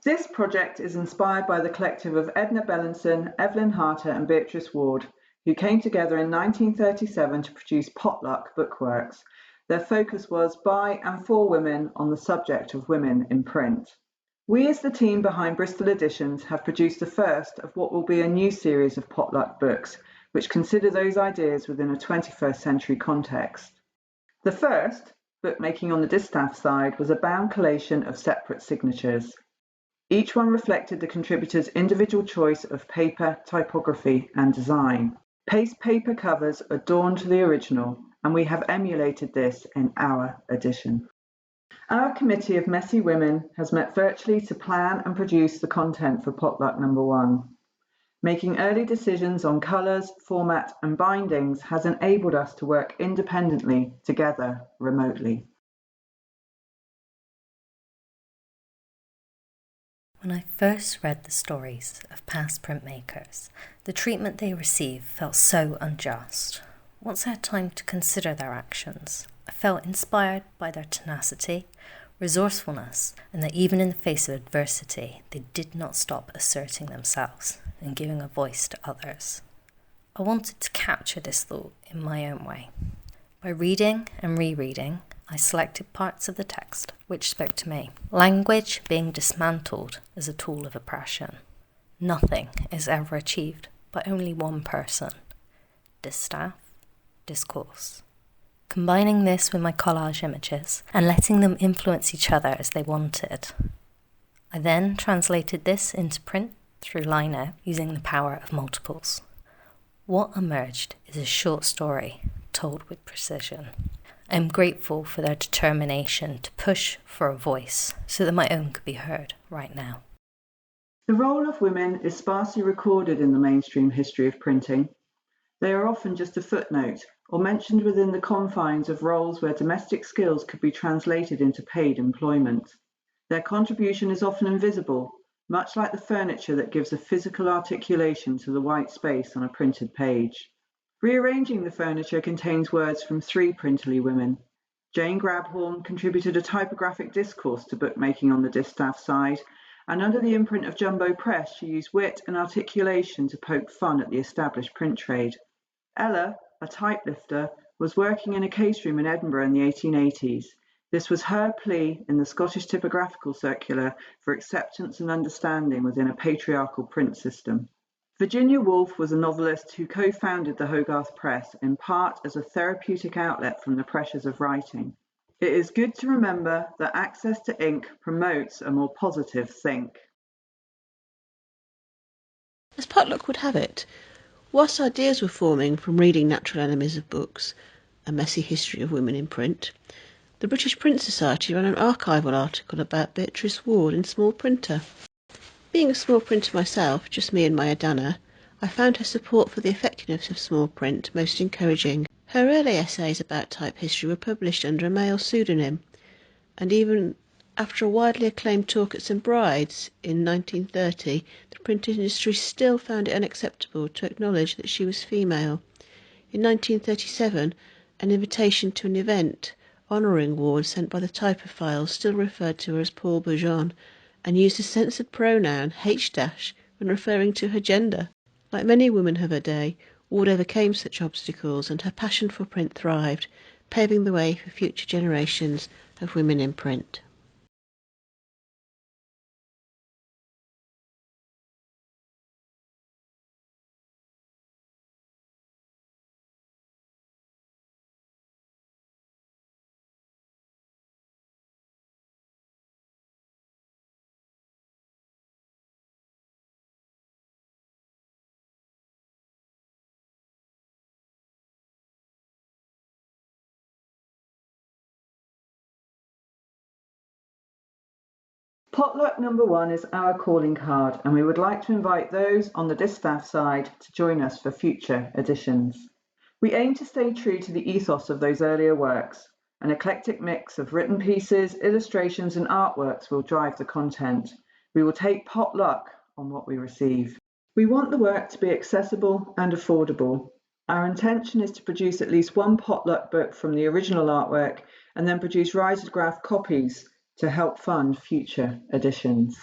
This project is inspired by the collective of Edna Bellinson, Evelyn Harter and Beatrice Ward, who came together in 1937 to produce Potluck bookworks. Their focus was by and for women on the subject of women in print. We as the team behind Bristol Editions have produced the first of what will be a new series of Potluck books, which consider those ideas within a 21st century context. The first, Bookmaking on the Distaff Side, was a bound collation of separate signatures. Each one reflected the contributor's individual choice of paper, typography, and design. Paste paper covers adorned the original, and we have emulated this in our edition. Our committee of messy women has met virtually to plan and produce the content for Potluck number 1. Making early decisions on colours, format, and bindings has enabled us to work independently together remotely. When I first read the stories of past printmakers, the treatment they received felt so unjust. Once I had time to consider their actions, I felt inspired by their tenacity, resourcefulness, and that even in the face of adversity, they did not stop asserting themselves and giving a voice to others. I wanted to capture this thought in my own way. By reading and rereading, I selected parts of the text which spoke to me. Language being dismantled as a tool of oppression. Nothing is ever achieved by only one person. Distaff, discourse. Combining this with my collage images and letting them influence each other as they wanted. I then translated this into print through Lino using the power of multiples. What emerged is a short story told with precision. I am grateful for their determination to push for a voice so that my own could be heard right now. The role of women is sparsely recorded in the mainstream history of printing. They are often just a footnote or mentioned within the confines of roles where domestic skills could be translated into paid employment. Their contribution is often invisible, much like the furniture that gives a physical articulation to the white space on a printed page. Rearranging the furniture contains words from 3 printerly women. Jane Grabhorn contributed a typographic discourse to Bookmaking on the Distaff Side, and under the imprint of Jumbo Press, she used wit and articulation to poke fun at the established print trade. Ella, a typelifter, was working in a case room in Edinburgh in the 1880s. This was her plea in the Scottish Typographical Circular for acceptance and understanding within a patriarchal print system. Virginia Woolf was a novelist who co-founded the Hogarth Press, in part as a therapeutic outlet from the pressures of writing. It is good to remember that access to ink promotes a more positive think. As Potluck would have it, whilst ideas were forming from reading Natural Enemies of Books, A Messy History of Women in Print, the British Print Society ran an archival article about Beatrice Ward in Small Printer. Being a small printer myself, just me and my Adana, I found her support for the effectiveness of small print most encouraging. Her early essays about type history were published under a male pseudonym, and even after a widely acclaimed talk at St Bride's in 1930, the print industry still found it unacceptable to acknowledge that she was female. In 1937, an invitation to an event honouring Ward sent by the typophiles still referred to her as Paul Bourgeon, and used a censored pronoun H- when referring to her gender. Like many women of her day, Ward overcame such obstacles, and her passion for print thrived, paving the way for future generations of women in print. Potluck number 1 is our calling card, and we would like to invite those on the Distaff side to join us for future editions. We aim to stay true to the ethos of those earlier works. An eclectic mix of written pieces, illustrations, and artworks will drive the content. We will take potluck on what we receive. We want the work to be accessible and affordable. Our intention is to produce at least one potluck book from the original artwork and then produce risograph copies to help fund future editions.